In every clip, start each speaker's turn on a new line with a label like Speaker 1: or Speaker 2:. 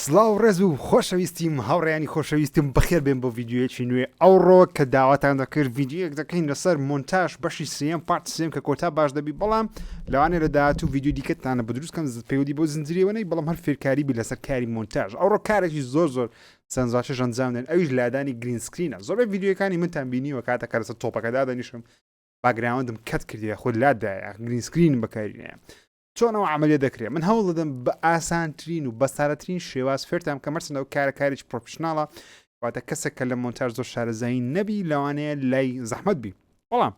Speaker 1: سڵاو ڕێز و خۆشەویستیم هاوڕێیانی خۆشەویستیم بەخێر بێن بۆ ڤیددیوەیەکی نوێ ئەوڕۆ کە داواتان دەکرد ڤیددیوەیەک دەکەین لەسەر مۆنتاژ بەشی سێم پارت سێم کە کۆتا باش دەبی بەڵام لەوانێ لە داهات و ڤیددیو دیکەتانە بە دروستکەم پەیوەندی بۆ زنجیرەوەی بەڵام هەر فێرکاری بی لەسەر کاری مۆنتاژ ئەوڕۆ کارێکی زۆر سەنجاشەش ئەنجام دێن ئەویش لادانی گرین سکرینە زۆربەی ڤیددیوەکانی منتان بینیوە کاتە لەسەر تۆپەکەدا دەنیشم باگراوندم کەت کردیە خۆ لادایە گرین سکرین بەکارینەیە چۆنەوە عملیە دەکرێت من هەوڵ دەدەم بە ئاسانترین و بەسارەترین شێواز فێرتام کە مەرسنەوە کارێکی پرۆفشناڵە واتە کەسێک کە لە مۆنتاژ زۆر شارەزایی نەبی لەوانەیە لای زەحمەت بی بەڵام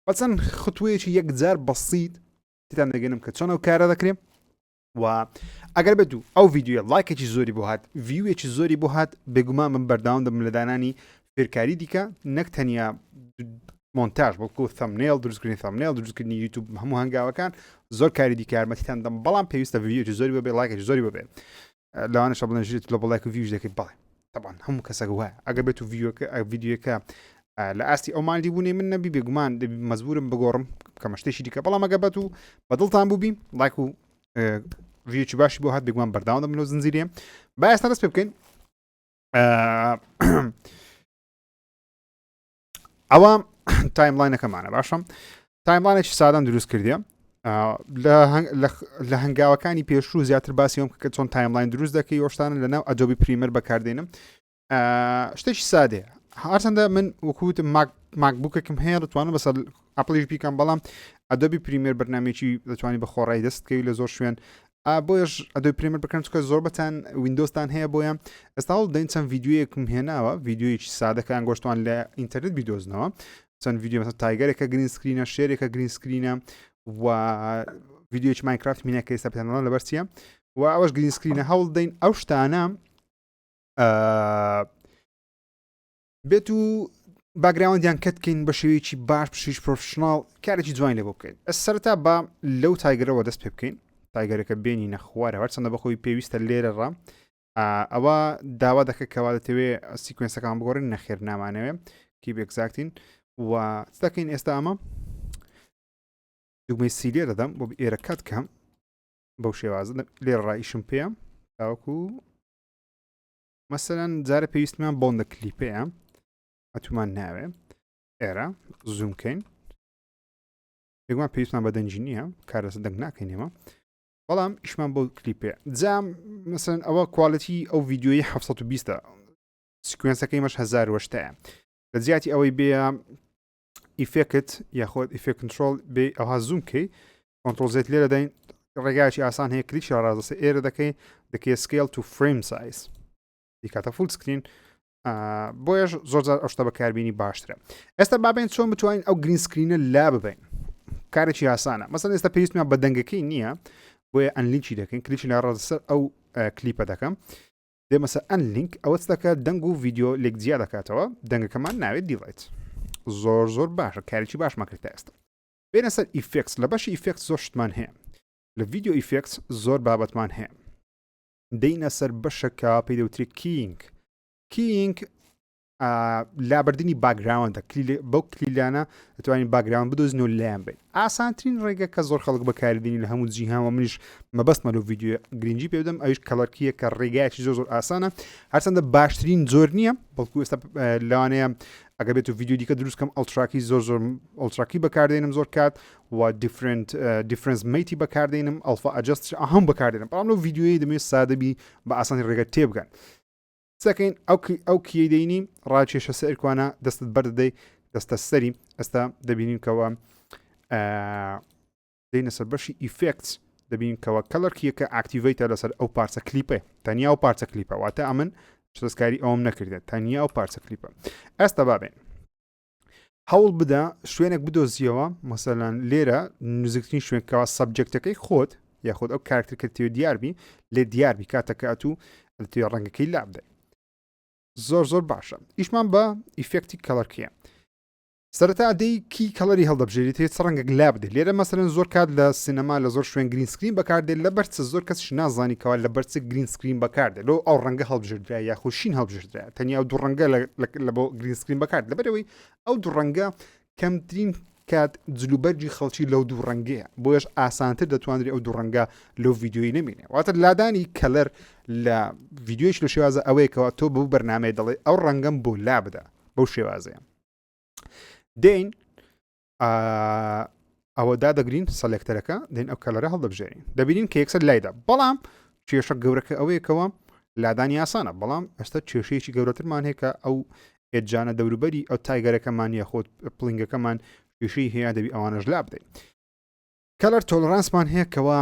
Speaker 1: بەچەند خطوەیەکی یەکجار بەسیط تیتان دەگەنم کە چۆنەوە کارە دەکرێت و ئەگەر بێت و ئەو ڤیددیوە لایکێکی زۆری بۆ هات ڤیوێکی زۆری بۆ هات بێگومان من بەرداوام دەم لە دانانی فێرکاری دیکە نەک تەنیا مۆنتاژ بەڵکو تەمنێڵ دروستکردنی تەمنێڵ دروستکردنی یوتیوب هەموو هەنگاوەکان زۆر کاری دیکە یارمەتیتان دەم بەڵام پێویستە ڤیددیوێکی زۆری ببێ لایکێکی زۆری ببێ لەوانەشە بڵێنژێت لە بەڵایک و ڤیوش دەکەیت بەڵێ طبعاً هەموو کەسێک وایە ئەگەر بێت و ڤیددیوەکە لە ئاستی ئەو ماڵی بوونێ من نەبی بێگومان مەزبورم بگۆڕم کەمە شتێکی دیکە بەڵام ئەگەر بێت و بەدڵتان بووبی لایک و ڤیددیوکی باشی بۆ هات بێگومان بەرداوام دەمنەوە زنجیرێ با ئێستا دەست پێ بکەین ئەوە تایملاینەکەمانە باشە تایملاینێکی سادان دروست کردیە لە هەنگاوەکانی پێشوو زیاتر باسیەوەم کە چۆن تایملاین دروست دەکەی ئۆشتانە لەناو ئەدۆبی پریمەر بەکاردێنم شتێکی سادەیە هەرچەندە من وەکووتم ماکبووکێکم هەیە دەتوانم بەسەر ئەپڵیش بیکەم بەڵام ئەدۆبی پریمەر بەرنامێکی دەتوانانی بە خۆڕایی دەستکەوی لە زۆر شوێن بۆیش ئەدۆی پریمەر بکەن چکە زۆر بەتان ویندۆستان هەیە بۆیە ئێستا هەوڵ دەین چەند ڤیددیوەیەکم هێناوە ڤیددیوەیەکی سادەکە ئەنگۆشتوان لە ئینتەرنێت بیدۆزنەوە چەند ڤیددیو مەسەن تایگەرێکە گرین سکرینە شێرێکە گرین سکرینە و ڤیددیوەیەکی ماینکرافت مینەکە ئێستا پێتانەوە لەبەر چییە و ئەوەش گرین سکرینە هەوڵ دەین ئەو شتانە بێت و باگراوندیان کەتکەین بە شێوەیەکی باش پشیش پرۆفشناڵ کارێکی جوان لێ بۆ بکەین ئەس سەرەتا با لەو تایگەرەوە دەست پێ بکەین تایگەرەکە بێنی نەخوارە هەرچەندە بەخۆی پێویستە لێرەڕە ئەوە داوا دەکە کەوا دەتەوێت سیکوێنسەکان بگۆڕین نەخێر نامانەوێ کی بێکزاکتین و دەکەین ئێستا ئەمە دوگمەی سی لێ دەدەم بۆ ئێرە کات کەم بەو شێوازە لێرە ڕائیشم پێە تاوەکو مەسەلەن جارە پێویستمان بۆندە کلیپەیە ئەتومان ناوێ ئێرە زوومکەین بێگومان پێویستمان بە دەنجی نییە کارەسە دەنگ ناکەین ئێمە بەڵام ئیشمان بۆ کلیپێ جام مەسەن ئەوە کواڵەتی ئەو ڤیددیۆی 720 سیکوێنسەکەی مەش 1000 وەشتەیە لە جیاتی ئەوەی بێ ئیفێکت یاخۆت ئیفێک کنترۆل بێ ئەوها زوومکەی کۆنترۆل زێت لێرە دەین ڕێگایکی ئاسان هەیە کلیکی ڕازەسە ئێرە دەکەی سکیل تو فریم سایز دیکاتە فول سکرین بۆیش زۆرجار ئەو شتە بەکاربیینی باشترە ئێستا بابین چۆن بتوانین ئەو گرین سکرینە لا ببین کارێکی ئاسانە مەسەن ئێستا پێویستمان بە دەنگەکەی نییە بۆیە ئەنلیکی دەکەین کلیکی لە ڕازەسەر ئەو کلیپە دەکەم دێمەسە ئەنلینک ئەوەت دەکە دەنگ و ڤیددیۆ لێکجیا دەکاتەوە دەنگەکەمان ناوێت دیڵیت زۆر باشە کارێکی باشمان کرد ئێستا بێنە سەر ئیفێکس لە بەشی ئیفێکس زۆر شتمان هەیە لە ڤیددیۆ ئیفێکس زۆر بابەتمان هەیە دەینە سەر بەشەکە پێی دەوتری کینگ لابردنی باگراوندە بەو کلیلانە دەتوانین باگراوند بدۆزین و لایەن بین ئاسانترین ڕێگە کە زۆر خەڵک بەکاردێنی لە هەموو جیهانەوە منیش مەبەستمە لەو ڤیددیۆ گرنگجی پێ بدەم ئەویش کەڵەرکیە کە ڕێگایکی زۆر ئاسانە هەرچەندە باشترین زۆر نییە بەڵکو ئێستا لەوانەیە ئەگەر بێت و ڤیددیۆ دیکە دروستکەم ئەڵتراکی زۆر ئەڵتراکی بەکاردێنم زۆر کات و دیفرنس میتی بەکاردێنم ئەلفا ئەجەست هەم بەکاردێنم بەڵام لەو ڤیددیۆی دەمێت سادەبی بە ئاسانی ڕێگە تێبگەن سەکەین ئەو کیە دەینی ڕاکێشە سەرکوانە دەستت بەردەدەی دەستە سەری ئەستا دەبینین کەەوە دەینە سەر بەشی ئیفێکت دەبین کەەوە کەڵەرکیەکە ئاکتیڤیتە لەسەر ئەو پارچە کلیپە تەنیا و پارچە کلیپە واتە ئەمن شتەسکاری ئەوم نەکردێت تەنیا و پارچە کلیپە ئێستا بابێن هەوڵ بدە شوێنێک بدۆزیەوە مەسەلەن لێرە نزیکترین شوێنکەوە سەبجەکتەکەی خۆت یاخۆت ئەو کارکتەکەی دیاربی لێ دیاربی کاتەکەات و لە توێ ڕەنگەکەی لابدە زۆر باشە ئیشمان بە ئیفێکتی کەڵەرکیە سەرەتا دەی کی کەڵەری هەڵدەبژێریت هێت ڕەنگەک لا بدێت لێرە مەسەرەن زۆر کات لە سینەما لە زۆر شوێن گرین سکرین بەکاردێت لە بەرچە زۆر کەسش نازانی کەوا لە بەرچە گرین سکرین بەکاردێت لەو ئەو ڕەنگە هەڵبژێردرا یاخۆشین هەڵبژێردرا تەنیا ئەو دوو ڕەنگە لە بۆ گرین سکرین بەکارد لەبەرەوەی ئەو دوو ڕەنگە کەمترین دەکات جلوبەرجی خەڵکی لەو دوو ڕەنگەیە بۆیش ئاسانتر دەتوانێت ئەو دوو ڕەنگە لەو ڤیددیۆی نمینێ واتە لادانی کەلەر لە ڤیددیۆیش لە شێوازە ئەوەیەکەوە تۆ بەو بەرنمەیە دەڵێ ئەو ڕەنگەم بۆ لا بدە بەو شێوازەیە دێین ئەوە دادەگرین سەلێکتەرەکە دێن ئەو کەلەرە هەڵدەبژێرین دەبینین کە یەکسەر لایدا بەڵام کێشە گەورەکە ئەوەیەکەوە لادانی ئاسانە بەڵام ئەستا کێشەیەکی گەورەترمان هەیە کە ئەو ئێجانە دەوروبەری ئەو تایگەرەکەمان یاخۆت پڵنگەکەمان کێشەی هەیە دەبی ئەوانەش لا بدەین کەلەر تۆلەرانسمان هەیە کەەوە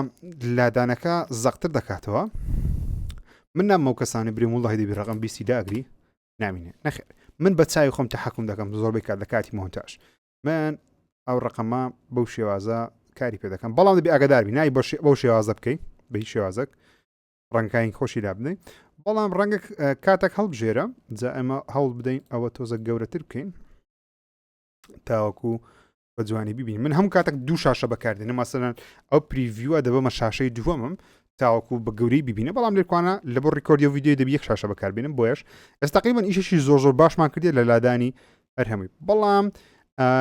Speaker 1: لادانەکە زەقتر دەکاتەوە من نامەو کەسانی بریم وڵی دەبی ڕقم بیستی داگری نامینێ نەخێر من بە چاوی خۆم تەحەکوم دەکەم زۆربەی کات لە کاتی مۆنتاژ من ئەو ڕقەمە بەو شێوازە کاری پێ دەکەم بەڵام دەبی ئاگاداربی نای بەو شێوازە بکەی بە هیچ شێوازەک ڕەنگکانی خۆشی لا بدەین بەڵام ڕەنگە کاتێک هەڵبژێرە جا ئەمە هەوڵ بدەین ئەوە تۆزە گەورەتر بکەین تاوەکو بە جوانی ببین من هەم کاتێک دوو شاشە بەکاردێنە مەسەرەن ئەو پریڤیوە دەبەمە شاشەی دووەمم تاوەکو بە گەوری ببینە بەڵام لێکوانە لە بۆ ڕیکۆردی و ڤیددیۆ دەبی یەک شاشە بەکاربێنم بۆیش ئێستاقیمەن ئیشەشی زۆر باشمان کردێت لە لادانی هەرهەمووی بەڵام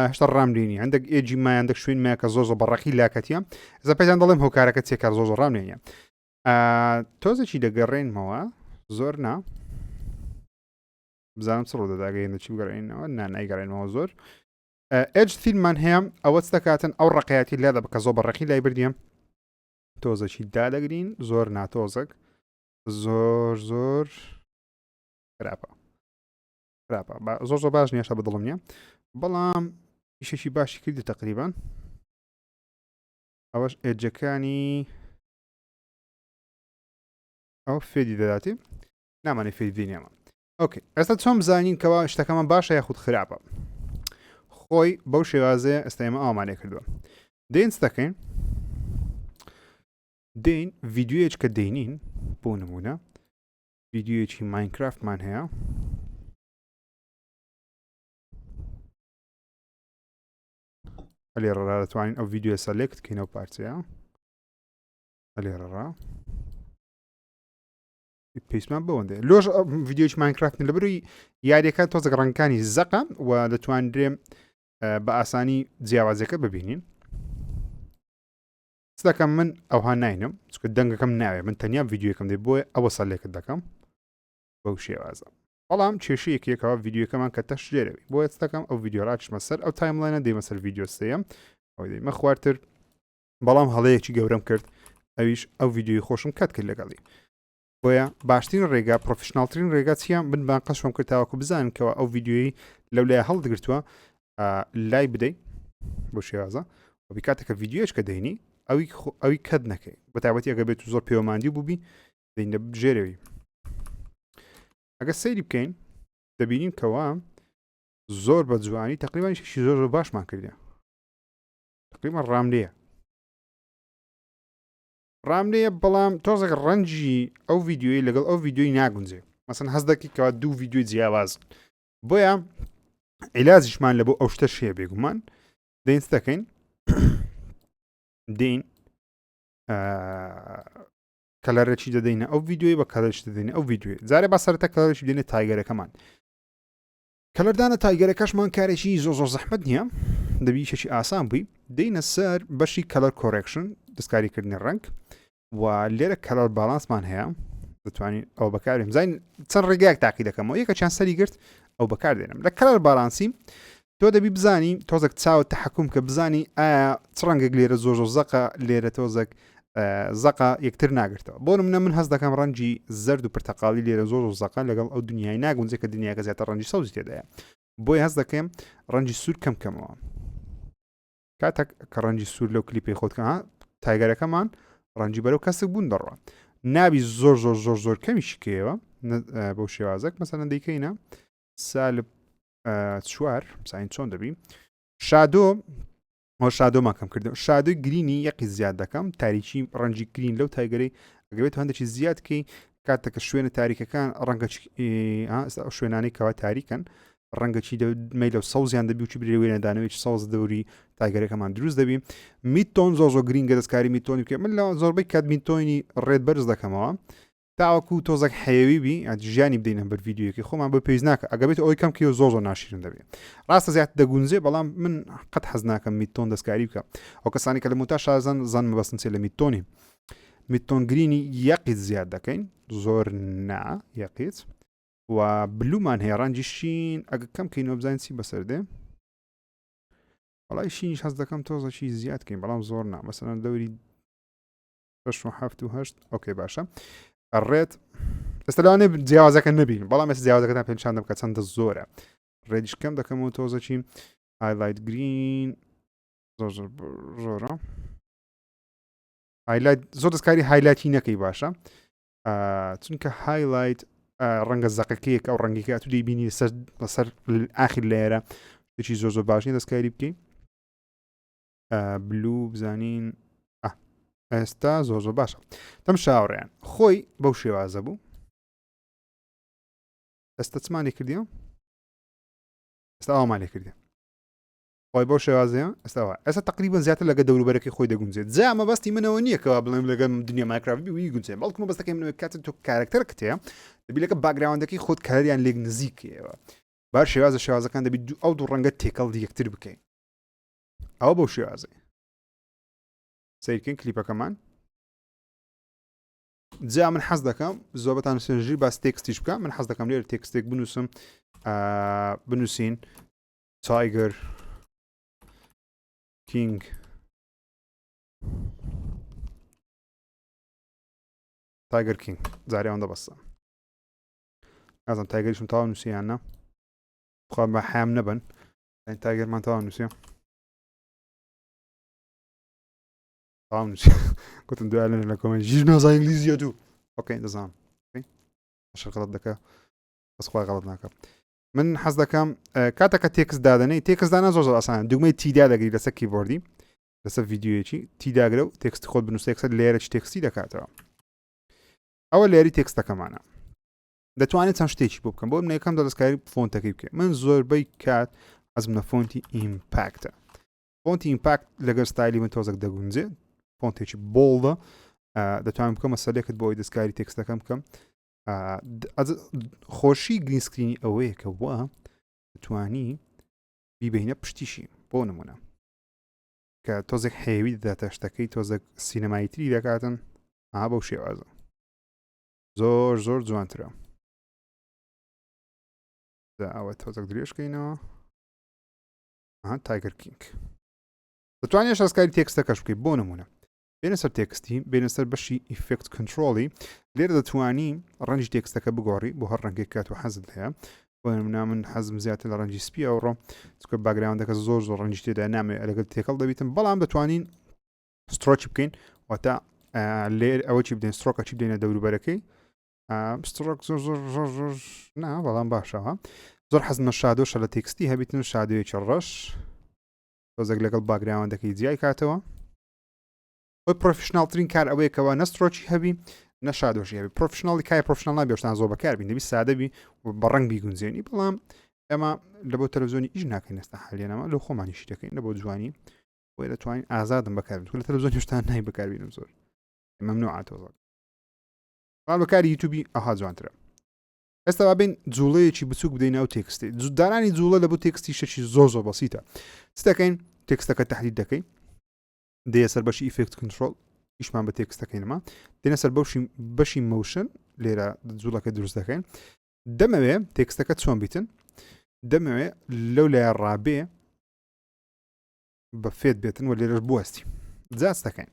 Speaker 1: هێشتا ڕامدێنی هەندێک ئێجی مایاندەك شوێن مایە کە زۆر بەڕەقی لاکەتیە ئێستا پێیان دەڵێم هۆکارەکە چێکار زۆر ڕامنێنە تۆزێکی دەگەڕێنمەوە زۆر نا بزانم چ ڕۆدەداگەین چی بگەڕێنەوە نایگەڕێنەوە زۆر ئەج فیلممان هەیە ئەوە دەکاتن ئەو ڕقەتی لادا بکە زۆر بەڕێقی لای بردیە تۆزەکی دادەگرین زۆر ناتۆزەک زۆر خراپە زۆر باش نیاشە بەدڵم نییە بەڵام ئیشێکی باشی کردی تقریبان ئەوەش ئێجەکانی ئەو فێدی دەداتی نامانێ فێدینێمە ئۆکێ ئێستا چۆن بزانین کەوا شتەکەمان باشە یاخود خراپە خۆی بەو شێوازەیە ئێستا ئێمە ئامانێ کردووە دێن دەکەین دێن ڤیددیۆیەک کە دێنین بۆ نمونە ڤیددیۆیەکی ماینکرافتمان هەیە لێرەڕا دەتوانین ئەو ڤیددیۆ سەلێکت بکەین ئەو پارچەیە لێرەڕا پێیسمان بەوەندێ لۆژ ڤیددیۆی ماینکرافتن لە بروی یاریەکە تۆزەک ڕەنگەکانی زەقە و دەتوانرێم بە ئاسانی جیاوازەکە ببینین دەکەم من ئەوها ناینم چکە دەنگەکەم ناوێ من تەنیا ڤیددیۆکەم دێ بۆیە ئەوە سەلێکت دەکەم بەو شێوازە بەڵام کێشەیەکێکەوە ڤیددیۆکەمان کە تەش ژێرەوی بۆ دەکەم ئەو ڤیددیۆ ڕاچمە سەر ئەو تایملاینە دێمە سەر ڤیددیۆ سەیەم ئەو دەیمە خواردتر بەڵام هەڵەیەکی گەورەم کرد ئەویش ئەو ڤیددیۆی خۆشم کات کرد لەگەڵی بۆیە باشترین ڕێگا پرۆفشناڵترین ڕێگا چیان بن باقەشم کرد تاوەکو بزانن کەەوە ئەو ڤیددیۆی لەو لای هەڵدەگرتووە لای بدەین بۆ شێوازە بی کاتێککە ڤیددیۆش کە دەینی ئەوی کەت نەکەی بە تایبەتی ئەگە بێت زۆر پەیوەماندی بووبی دەین ژێرەوەی ئەگە سەیری بکەین دەبینین کەوا زۆر بە جوانی تقریبان شی زۆر باشمان کردە تقریبان ڕاملەیە بەڵام تۆزێک ڕەنجی ئەو ڤیددیۆی لەگەڵ ئەو ڤیددیۆی ناگونجێ مەسەن هەست دەکەی کەوا دوو ڤیددیۆی جیاواز بۆیە عیلازیشمان لە بۆ ئەو شتە شەیە بێگومان دەین دەکەین دێین کەلەرەکی دەدەینە ئەو ڤیددیۆی بە کەلەرش دەدەینە ئەو ڤیددیۆی جارێ با سەرەتا کەلەرشی بدەینە تایگەرەکەمان کەلەردانە تایگەرەکەشمان کارێکی زۆر زەحمەت نییە دەبی شەشی ئاسان بووی دەینە سەر بەشی کەلەر کۆڕێکشن دەستکاریکردنی ڕنگ و لێرە کەلەر باڵانسمان هەیە دەتوانین ئەو بەکارێن زین چەند ڕێگایەک تاقی دەکەمەوە یەکە چیان سەری گرت ئەو بەکاردێنم لە کەلەر باڵانسی تۆ دەبی بزانی تۆزێک چاوت تەحەکوم کە بزانی ئایا چ ڕەنگێک لێرە زۆر زەقە لێرە تۆزێک زەقا یەکتر ناگرتەوە بۆ منە من هەست دەکەم ڕەنجی زەرد و پرتەقاڵی لێرە زۆر زەقا لەگەڵ ئەو دنیای ناگونجێ کە دنیاکە زیاتر ڕەنجی سەوزی تێدایە بۆی هەست دەکەم ڕەنجی سوور کەمکەمەوە کاتێک کە ڕەنجی سوور لەو کلیپی خۆتکە تایگەرەکەمان ڕەنجی بەرەو کەسێک بوون دەڕوە نابی زۆر کەمیشکەوە بەو شێوازەك مەسەلەن دەیکەینە سالب 4 ساین چۆن دەبی شادۆ ماکەم کردو شادۆی گرینی یەقی زیاد دەکەم تاریکی ڕەنجی گرین لەو تایگەرەی ئەگەوێت هەندێکی زیادکەی کاتێککە شوێنە تاریکەکان ڕەنگە شوێنانی کەوا تاریکن ڕەنگەکی دەمەی لەو سەوزیان دەبی و چی برێوێنە دانەوێکی سەوز دەوری تایگەرەکەمان دروست دەبی میتۆن زۆر گرینگە دەستکاری میتۆنی بکە من لە زۆربەی کات میتۆنی ڕێت بەرز دەکەمەوە تاوەکو تۆزێک حەیەوی بی ژیانی بدەینە بەر ڤیددیوەکە خۆمان بە پێویست ناکە ئەگەبێت ئەوی کەم کە زۆر ناشرین دەبێت ڕاستە زیات دەگونجێ بەڵام من قەت حەز ناکەم میتۆن دەستکاری بکە ئەو کەسانی کە لە موتا شازن زان مەبەستن چێ لە میتۆنی میتۆن گرینی یەقیت زیاد دەکەین زۆر نا یەقیت و بلومان هەیە ڕەنجی شین ئەگە کەم کەینەوە بزانین چی بەسەردێ وەڵای شینیش هەست دەکەم تۆزەکی زیاد کەین بەڵام زۆر نا مەسەلەن دەوری 6 و 7 و 8 ئۆکەی باشە ئەڕێت ئێستا لەوانێ جیاوازەکە نەبین بەڵام ئێستا جیاوازەکەتان پێنجشان دەم کە چەندە زۆرە ڕێدیش کەم دەکەمەوە تۆزەکی هایلایت گرین زۆرە هایلایت زۆر دەستکاری هایلایتی نەکەی باشە چونکە هایلایت ڕەنگە زەقەکەیەک ئەو ڕەنگێکە تو دەیبینی لەسەر ئاخر لێرە شتێکی زۆر زۆر باش نیە دەستکاری بکەین بلو بزانین ئێستا زۆر زۆر باشە دەم شاوڕێیان خۆی بەو شێوازە بوو ئێستا چمانی کردیە ئێستا ئەومان لێ کردی خۆی بەو شێوازەیە ئێستا تقریبا زیاتر لەگە دەوروبەرەکەی خۆی دەگونجێت جا مەبەستی منەوە نییە کەوا بڵێم لەگەم دنیا مایکراوی وی گونجێ بەڵکو مەبەستەکەی منەوە کاتە تۆ کارکتەر کتەیە دەبی لەکە باگراوندەکەی خۆت کاریان لێک نزیکەوە بار شێوازەکان دەبی ئەو دوو ڕەنگە تێکەڵ یەکتر بکەین ئەوە بەو شێوازەی سیرکەین کلیپەکەمان جا من حەز دەکەم زۆربەتان سێژی باس تێکستیش بکە من حەز دەکەم لێرە تێکستێک بنووسم بنووسین تایگەر کینگ تایگەر کینگ جارێ ئەوەندە بەسە ئازم تایگەریشم تاوا نووسییانە خوا بە حام نەبن تایگەرمان تاوا نووسە تاوا نووسە گوتم دوای لە کۆمنت ژیر نازای ئینگلیزیە دوو ئۆکەی دەزانم ئەشەر غەڵەت دەکە بەس خوا غەڵەت ناکە من حەز دەکەم کاتێکە تێکست دادەنەی تێکستدانە زۆر ئاسانە دوگمەی تیدا دەگری لەسەر کیبۆردی لەسەر ڤیددیوەیەکی تیداگرە و تێکستی خۆت بنووسێکسە لێرە تێکستی دەکاتەوە ئەوە لێری تێکستەکەمانە دەتوانێت چەند شتێکی بۆ بکەم بۆ من یەکەم دەستکاری فۆنتەکەی بکە من زۆربەی کات حەزم لە فۆنتی ئیمپاکتە فۆنتی ئیمپاکت لەگەر ستایلی من تۆزێک دەگونجێ فۆنتێکی بۆڵدە دەتوانم بکەم مەسەلێکت بۆ ئەوی دەستکاری تێکستەکەم بکەم خۆشی گرینسکرینی ئەوەیە کە وە دەتوانی بیبینە پشتیشی بۆ نمونە کە تۆزێک هەیەوی دەداتە شتەکەی تۆزێک سینەمایتری دەکاتن بەو شێوازە زۆر زۆر جوانترە ئەوە تۆزێک درێژکەینەوە تایگەر کینگ دەتوانێت شەسکاری تێکستەکەش بکەیت بۆ نمونە بێنە سەر تێکستی بێنە سەر بەشی ئیفکت کنترۆڵی لێرە دەتوانی ڕەنجی تێکستەکە بگۆڕی بۆ هەر ڕەنگێک کات و حەزت هەیە بۆ نمونە من حەزم زیاتر لە ڕەنجی سپی ئەوڕۆ چکە باگراوندەکە زۆر زۆر ڕەنجی تێدا نامێت لەگەڵ تێکەڵ دەبیتم بەڵام دەتوانین سترۆکی بکەین واتە لێر ئەوە چی بدەین سترۆکە چی بدەینە دەوروبەرەکەی سترۆک زۆر زۆر زۆر زۆر نا بەڵام باشەوە زۆر حەزمە شادۆشە لە تێکستی هەبیتن شادوێکی ڕەش تۆزێک لەگەڵ باگراوندەکەی جیای کاتەوە بۆ پرۆفشناڵترین کار ئەوەیەکەوە نەسترۆکی هەبی نەشادۆشی هەبی پرۆفشناڵی کای پرۆفشنال نابێشتان زۆر بەکار بین دەبی سادەبی بە ڕەنگ بیگونجێنی بەڵام ئێمە لە بۆ تەلەڤیزۆنی ئیش ناکەین ئێستا حالێنەوە لەو خۆمانیشی دەکەین لە بۆ جوانی بۆی دەتوانین ئازادم بەکاربین لە تەلەڤیزۆن هێشتا نای بەکاربینم زۆر مەمنوعاتەوە بەڵام بەکاری یوتیوبی ئەها جوانترە ئێستا بابین جوڵەیەکی بچووک بدەین ئەو تێکستی دارانی جوڵە لە بۆ تێکستی شەشی زۆر زۆر بەسیتە چ دەکەین تێکستەکە تەحلیل دەکەین دێ سەر بەشی ئیفکت کنترۆل ئیشمان بە تێکستەکەینەوە دێنە سەر بەشی موشن لێرە جوڵەکە دروست دەکەین دەمەوێ تێکستەکە چۆن بیتن دەمەوێ لەو لای ڕابێ بە فێت بێتن و لێرەش بوەستی جاست دەکەین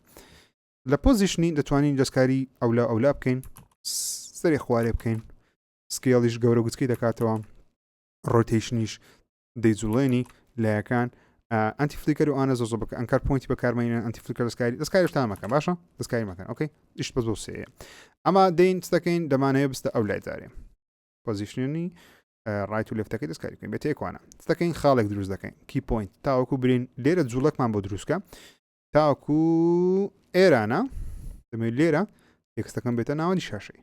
Speaker 1: لە پۆزیشنی دەتوانین دەستکاری ئەولا بکەین سەری خوارێ بکەین سکێڵیش گەورە گوچکەی دەکاتەوە ڕۆتیشنیش دەیجوڵێنی لایەکان ئەنتی فلیکەر و ئانە زۆ بکە ئەنکار پوینتی بەکارمەینە ئەنتی فلیکەر دەستکاری شتان مەکەن باشە دەستکاری مەکەن ئۆکەی ئیش بە زۆر سەیە ئەمە دەین دەکەین دەمانەیە بستە ئەو لای جارێ پۆزیشنی ڕایت و لێفتەکەی دەستکاری بکەین بێتێکوانە دەکەین خاڵێک دروست دەکەین کی پوینت تاوەکو برین لێرە جوڵەکمان بۆ دروستکە تاوەکو ئێرانە دەمەوێت لێرە تێکستەکەم بێتە ناوەندی شاشەی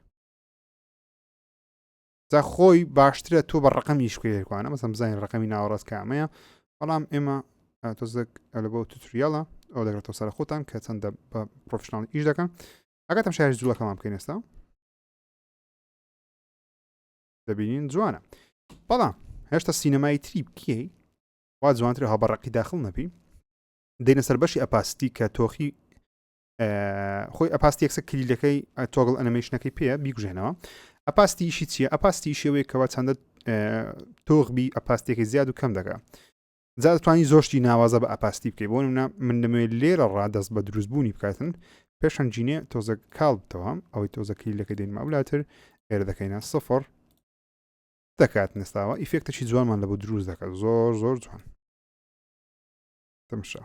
Speaker 1: جا خۆی باشترە تۆ بە ڕقەمی شکێکوانە مەسەڵەن بزانین ڕقەمی ناوەڕاست کامەیە بەڵام ئێمە تۆزێک لە بۆ توتوریاڵە ئەو دەگرێتەوە سەر خۆتان کە چەندە بە پرۆفشناڵ ئیش دەکەن ئەگەتم شاری جوڵەکەمان بکەین ئێستا دەبینین جوانە بەڵام هێشتا سینەمای تری بکەی وا جوانتر هەبەڕقی داخل نەبی دێنە سەر بەشی ئەپاستی کە تۆخی خۆی ئەپاستی یەکسە کلیلەکەی تۆگڵ ئەنیمەیشنەکەی پێە بیگوژێنەوە ئەپاستیشی چییە؟ ئەپاستی شێوەیە کەەوە چەندە تۆغبی ئەپاستێکی زیاد و کەم دەکات جا دەتوانانی زۆشتی ناوازە بە ئەپاستی بکەیت بۆ من دەمەوێت لێرە ڕادەست بە دروستبوونی بکاتن پێشەنجینێ تۆزە کاڵ بتەوە ئەوەی تۆزە کلیلەکە دێن مەولاتر ئێرە دەکەینە سفر دەکات نستاوە ئیفێکتەشی جوانمان لە بۆ دروست دەکات زۆر جوان تەمشا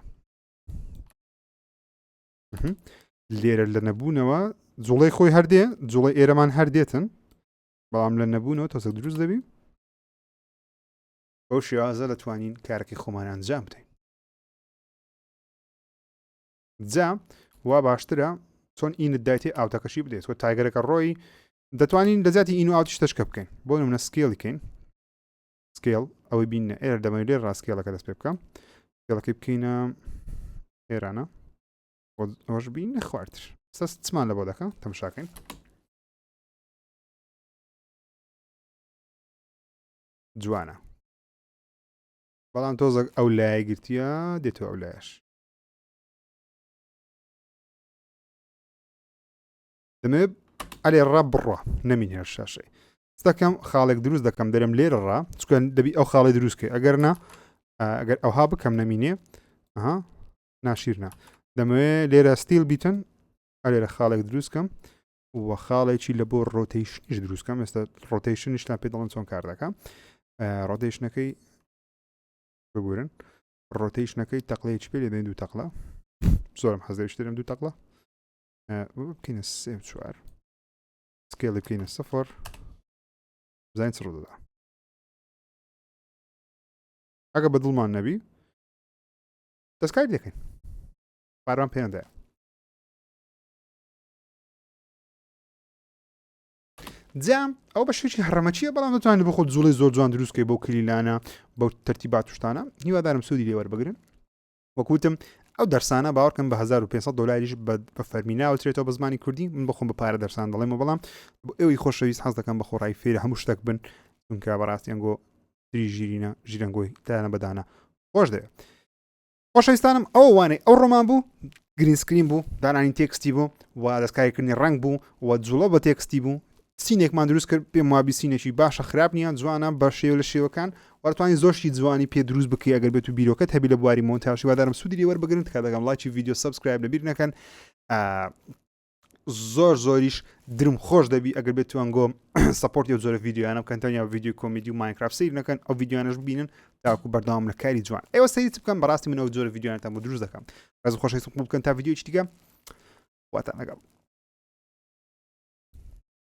Speaker 1: لێرە لە نەبوونەوە جوڵەی خۆی هەردێ جوڵی ئێرەمان هەردێتن بەڵام لە نەبوونەوە تۆزە دروست دەبی بەو شێوازە دەتوانین کارێکی خۆمان ئەنجام بدەین جا وا باشترە چۆن ئینت دایتێ ئاوتەکەشی بدەیت کۆ تایگەرەکە ڕۆی دەتوانین لەزیاتی ئین و ئاوتیش تەشکە بکەین بۆ نمونە سکێڵیکەین سکێڵ ئەوەی بینە ئێرە دەمەوێت لێر ڕاستکێڵەکە دەست پێ بکەم سکێڵەکەی بکەینە ئێرانە ئەوەش بین نەخواردتر سەس چمان لە بۆ دەکە تەمشاکەین جوانە بەڵام تۆزە ئەو لایە گرتیە دێتەوە ئەو لایەش دەمەوێت ئەلێ ڕا بڕە نەمین هێر شاشەی ستەکەم خاڵێک دروست دەکەم دەرم لێرە ڕا چکە دەبی ئەو خاڵی دروستکەی ئەگەر نا ئەگەر ئەوها بکەم نەمینێ ئەها ناشیرنا دەمەوێت لێرە ستیل بیتن ئەلێرە خاڵێک دروستکەم وە خاڵێکی لە بۆ ڕۆتیشنیش دروستکەم ئێستا ڕۆتیشنیشتا پێ دەڵێن چۆن کار دەکەم ڕۆتیشنەکەی بگورن ڕۆتیشنەکەی تەقلەیەکی پێ لێدەین دوو تەقڵە زۆرم حەزەویش دەرم دوو تەقڵە بکەینە سێ چوار سکێڵی بکەینە سەفر بزانین چ ڕوودەدا ئەگە بە دڵمان نەبی دەستکاری دەکەین پاران پێیاندایە جام ئەو بە شێکی هەڕەمەچیە بەڵام دەتوانێت بۆ خۆت جوڵی زۆر جوان دروستکەی بەو کلیلانە بەو تەرتیبات شتانە هیوادارم سوودی لێ وەربگرن وەکوتم ئەو دەرسانە باوەڕکەم بە 1500 دۆلاریش بە فەرمی ناوترێتەوە بە زمانی کوردی من بخۆم بە پارە دەرسان دەڵێمە بەڵام بۆ ئێوەی خۆشەویست حەز دەکەم بە خۆڕایی فێرە هەموو شتێک بن چونکە بەڕاستیانگۆ تری ژیرینە ژیرەنگۆی دانە بەدانە خۆش دەوێت خۆشەویستانم ئەو وانەی ئەو ڕۆمان بوو گرینسکرین بوو دانانی تێکستی بوو و دەستکاریکردنی ڕنگ بوو و جوڵە بە تێکستی بوو سینێکمان دروست کرد پێم وابی سینێکی باشە خراپ نییە جوانە بە شێو لە شێوەکان وەتوانانی زۆشتی جوانی پێ دروست بکەی ئەگەر بێت و بیرۆکەت هەبی لە بواری مۆنتاژی وادارم سوودی لێ وەربگرن کە دەگەم لایکی ڤیدیۆ سەبسکرایب لەبیر نەکەن زۆریش درم خۆش دەبی ئەگەر بێت توانگۆ سەپۆرتی ئەو جۆرە ڤیدیۆیانە بکەن تەنیا ڤیدیۆ کۆمیدی و ماینکرافت سیر نەکەن ئەو ڤیدیۆیانەش ببینن تاکو بەردەوام لە کاری جوان ئێوە سەیری بکەن بەڕاستی من ئەو جۆرە ڤیدیۆیانتان بۆ دروست دەکەم ڕێز خۆشەویستم بکەن تا ڤیدیۆی دیکە واتان لەگەڵ